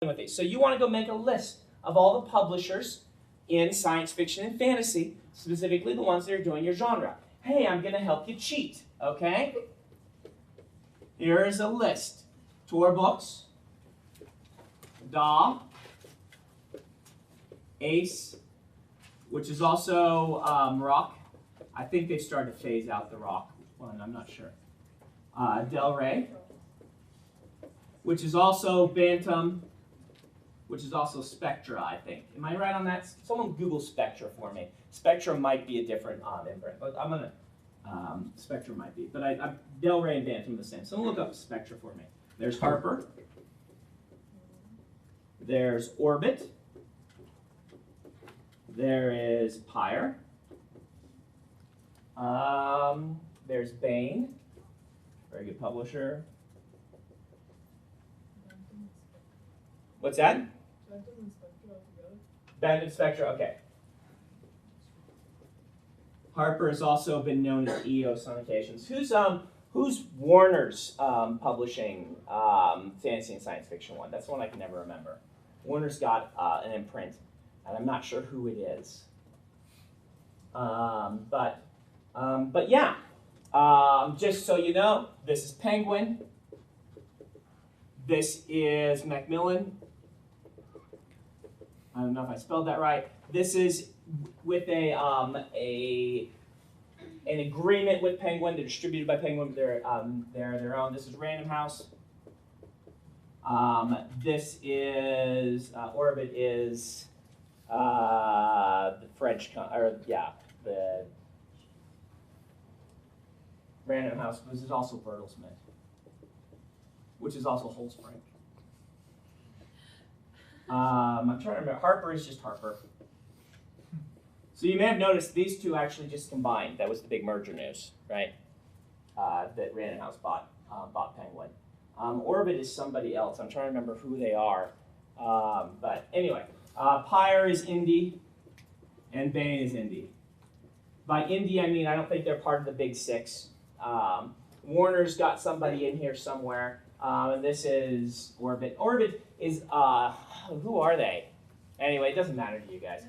with these. So you want to go make a list of all the publishers in science fiction and fantasy, specifically the ones that are doing your genre. Hey, I'm going to help you cheat, okay? Here is a list. Tor Books, Da, Ace, which is also Rock. I think they've started to phase out the Rock one, I'm not sure. Del Rey, which is also Bantam, which is also Spectra, I think. Am I right on that? Someone Google Spectra for me. Spectra might be a different imprint, but I'm gonna, Spectra might be. But Del Rey and Bantam are the same. Someone look up Spectra for me. There's Harper. There's Orbit. There is Pyre. There's Bain. Very good publisher. What's that? Bantam and Spectra, okay. Harper has also been known as EOS on occasions. Who's Warner's publishing fantasy and science fiction one? That's the one I can never remember. Warner's got an imprint, and I'm not sure who it is. But yeah, just so you know, this is Penguin. This is Macmillan. I don't know if I spelled that right. This is with an agreement with Penguin. They're distributed by Penguin. They're their own. This is Random House. This is Orbit is the French the Random House. This is also Bertelsmann, which is also Holzbrink. I'm trying to remember. Harper is just Harper. So you may have noticed these two actually just combined. That was the big merger news, right? That Random House bought Penguin. Orbit is somebody else. I'm trying to remember who they are. But anyway, Pyre is indie, and Bain is indie. By indie, I mean I don't think they're part of the big six. Warner's got somebody in here somewhere. And this is Orbit. Orbit is, who are they? Anyway, it doesn't matter to you guys.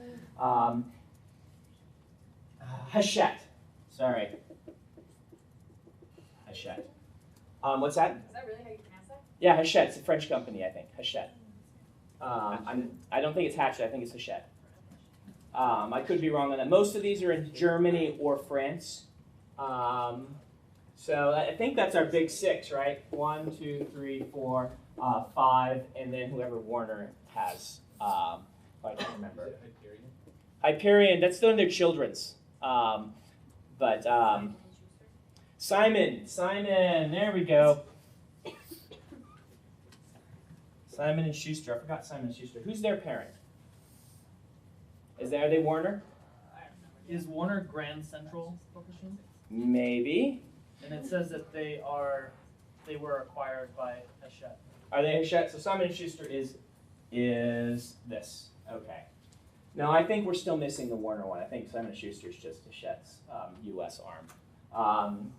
Hachette. Sorry. Hachette. What's that? Is that really how you pronounce that? Yeah, Hachette. It's a French company, I think. Hachette. I don't think it's Hachette. I think it's Hachette. I could be wrong on that. Most of these are in Germany or France. So I think that's our big six, right? 1, 2, 3, 4, 5, and then whoever Warner has. I can't remember. Hyperion, that's still in their children's. But Simon, there we go. Simon and Schuster. I forgot Simon and Schuster. Who's their parent? Are they Warner? Is Warner Grand Central Publishing? Maybe. And it says that they were acquired by Hachette. Are they Hachette? So Simon & Schuster is this. Okay. No, I think we're still missing the Warner one. I think Simon & Schuster is just Hachette's U.S. arm.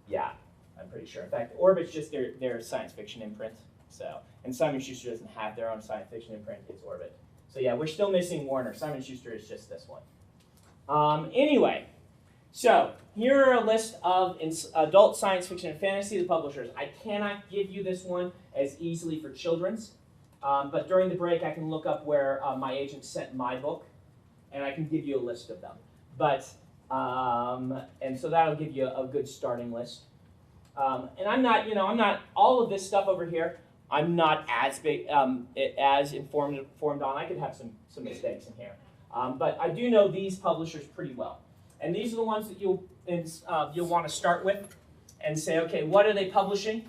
Yeah, I'm pretty sure. In fact, Orbit's just their science fiction imprint. So, and Simon & Schuster doesn't have their own science fiction imprint. It's Orbit. So yeah, we're still missing Warner. Simon & Schuster is just this one. Anyway. So, here are a list of adult science fiction and fantasy, the publishers. I cannot give you this one as easily for children's, but during the break I can look up where my agent sent my book, and I can give you a list of them. But, and so that'll give you a good starting list. And I'm not, all of this stuff over here, I'm not as informed on. I could have some mistakes in here. But I do know these publishers pretty well. And these are the ones that you'll want to start with and say, okay, what are they publishing?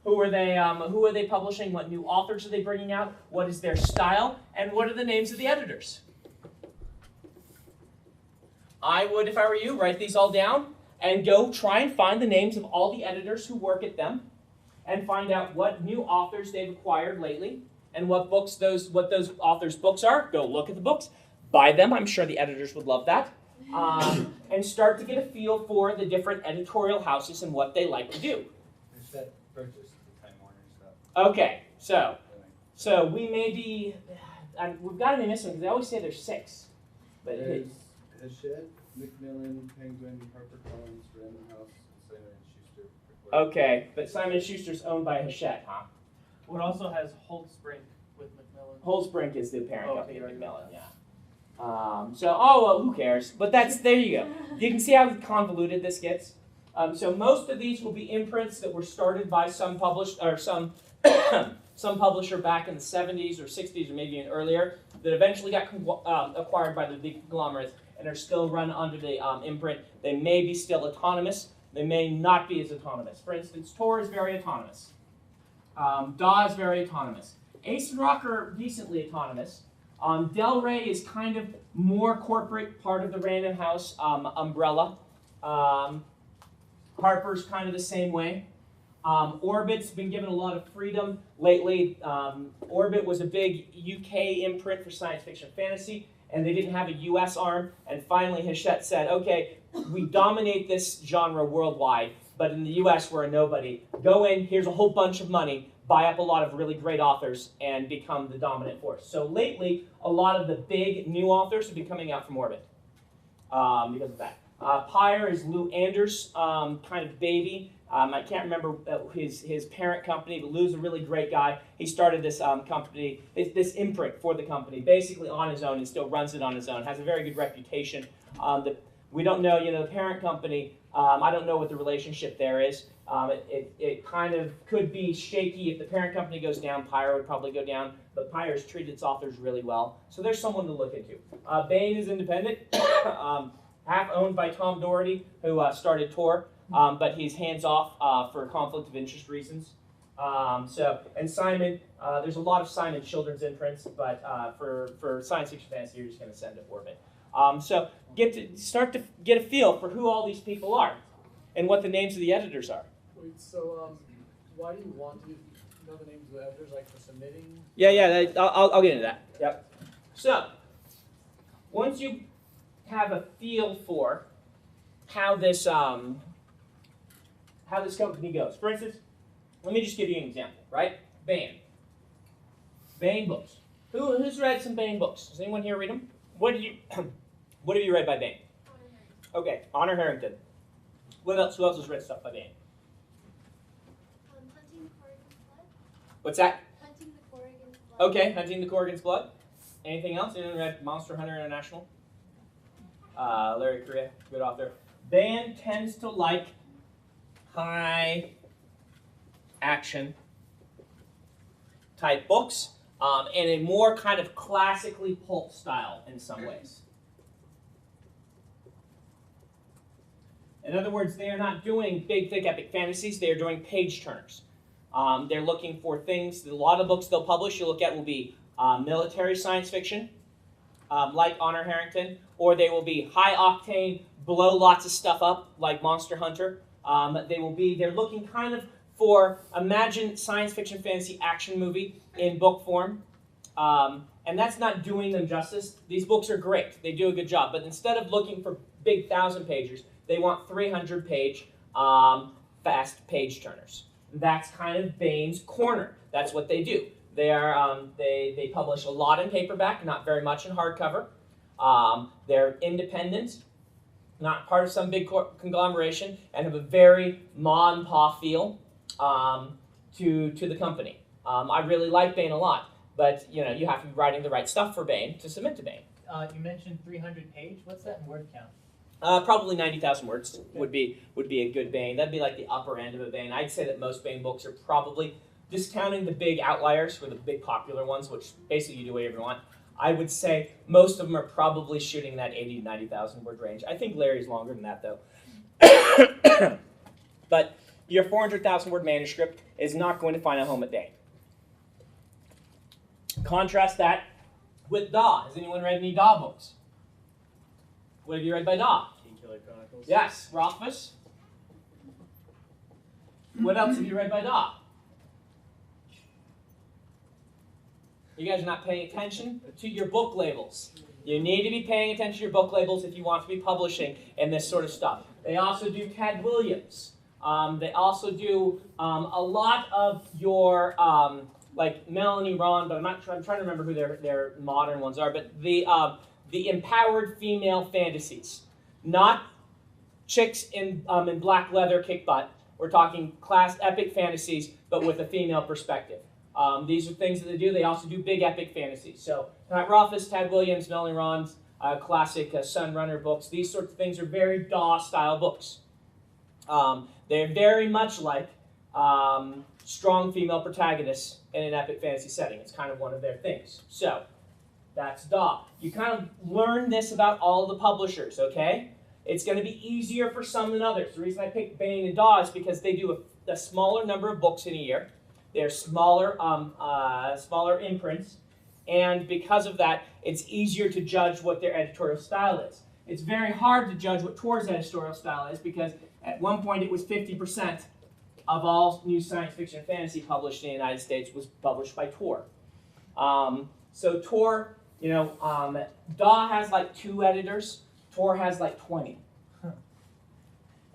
Who are they publishing? What new authors are they bringing out? What is their style? And what are the names of the editors? I would, if I were you, write these all down and go try and find the names of all the editors who work at them and find out what new authors they've acquired lately and what those authors' books are. Go look at the books. Buy them. I'm sure the editors would love that. And start to get a feel for the different editorial houses and what they like to do. Purchase the Time Warner stuff. Okay, so So we may be, we've got to be missing because they always say there's 6. But There's Hachette, Macmillan, Penguin, HarperCollins, Random House, Simon & Schuster. okay, but Simon & Schuster's owned by Hachette, huh? Well, it also has Holtzbrink with Macmillan. Holtzbrink is the parent Oh, company of okay. Macmillan, yeah. Well, who cares? But there you go. You can see how convoluted this gets. So most of these will be imprints that were started by some some publisher back in the 70s or 60s or maybe even earlier that eventually got acquired by the big conglomerates and are still run under the imprint. They may be still autonomous. They may not be as autonomous. For instance, Tor is very autonomous. DAW is very autonomous. Ace and Rock are decently autonomous. Del Rey is kind of more corporate, part of the Random House umbrella. Harper's kind of the same way. Orbit's been given a lot of freedom lately. Orbit was a big UK imprint for science fiction fantasy, and they didn't have a US arm. And finally, Hachette said, okay, we dominate this genre worldwide, but in the US, we're a nobody. Go in, here's a whole bunch of money, buy up a lot of really great authors, and become the dominant force. So lately, a lot of the big new authors have been coming out from Orbit because of that. Pyre is Lou Anders' kind of baby. I can't remember his parent company, but Lou's a really great guy. He started this company, this imprint for the company, basically on his own and still runs it on his own. Has a very good reputation. We don't know, the parent company, I don't know what the relationship there is. It kind of could be shaky. If the parent company goes down, Pyre would probably go down, but Pyre's treated its authors really well. So there's someone to look into. Bain is independent, half owned by Tom Doherty, who started Tor. But he's hands-off for conflict of interest reasons. And Simon, there's a lot of Simon children's imprints, but for science fiction fantasy, you're just going to send to Orbit. So start to get a feel for who all these people are and what the names of the editors are. Wait, so why do you want to know the names of the editors, like for submitting? Yeah, I'll get into that. Yep. So once you have a feel for how this company goes. For instance, let me just give you an example, right? Bain. Bain books. Who's read some Bain books? Does anyone here read them? What have you read by Bain? Okay, Honor Harrington. What else? Who else has read stuff by Bain? Hunting the Corrigan's Blood. What's that? Hunting the Corrigan's Blood. Okay, Hunting the Corrigan's Blood. Anything else? Anyone read Monster Hunter International? Larry Correia, good author. Bain tends to like high action type books in a more kind of classically pulp style in some ways. In other words, they are not doing big, thick, epic fantasies. They are doing page turners. They're looking for things. A lot of books they'll publish you'll look at will be military science fiction, like Honor Harrington, or they will be high octane, blow lots of stuff up, like Monster Hunter. They're looking kind of for, imagine science fiction fantasy action movie in book form. And that's not doing them justice. These books are great. They do a good job. But instead of looking for big 1,000-pagers, they want 300-page fast page turners. That's kind of Bain's corner. That's what they do. They publish a lot in paperback, not very much in hardcover. They're independent, not part of some big conglomeration, and have a very ma and pa feel to the company. I really like Bain a lot, but you have to be writing the right stuff for Bain to submit to Bain. You mentioned 300 page. What's that in word count? Probably 90,000 words would be a good Bain. That'd be like the upper end of a Bain. I'd say that most Bain books are probably, discounting the big outliers for the big popular ones, which basically you do whatever you want. I would say most of them are probably shooting that 80 to 90,000 word range. I think Larry's longer than that though. But your 400,000 word manuscript is not going to find a home at Bain. Contrast that with DAW. Has anyone read any DAW books? What have you read by DAW? Killer Chronicles. Yes, Rothfuss. What else have you read by DAW? You guys are not paying attention to your book labels. You need to be paying attention to your book labels if you want to be publishing in this sort of stuff. They also do Ted Williams. They also do a lot of your like Melanie Ron, but I'm trying to remember who their modern ones are. But the empowered female fantasies, not chicks in black leather kick butt. We're talking class epic fantasies, but with a female perspective. These are things that they do. They also do big epic fantasies. So Pat Rothfuss, Tad Williams, Melanie Ron's classic Sunrunner books. These sorts of things are very DAW style books. They're very much like strong female protagonists in an epic fantasy setting. It's kind of one of their things. So that's DAW. You kind of learn this about all the publishers, okay? It's going to be easier for some than others. The reason I picked Bain and DAW is because they do a smaller number of books in a year. They're smaller imprints. And because of that, it's easier to judge what their editorial style is. It's very hard to judge what Tor's editorial style is because at one point it was 50% of all new science fiction and fantasy published in the United States was published by Tor. So Tor, DAW has like 2 editors. Tor has like 20.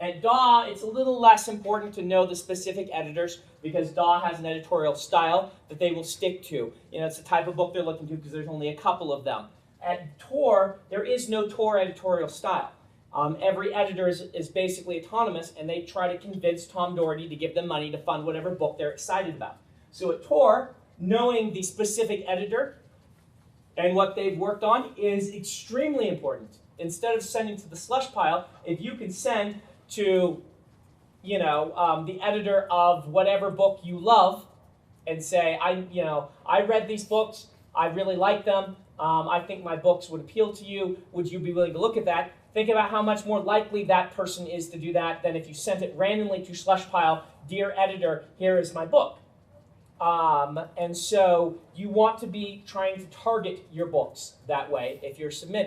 At DAW, it's a little less important to know the specific editors because DAW has an editorial style that they will stick to. It's the type of book they're looking to because there's only a couple of them. At Tor, there is no Tor editorial style. Every editor is basically autonomous, and they try to convince Tom Doherty to give them money to fund whatever book they're excited about. So at Tor, knowing the specific editor and what they've worked on is extremely important. Instead of sending to the slush pile, if you can send to, the editor of whatever book you love, and say, I read these books, I really like them, I think my books would appeal to you. Would you be willing to look at that? Think about how much more likely that person is to do that than if you sent it randomly to slush pile. Dear editor, here is my book. And so you want to be trying to target your books that way if you're submitting.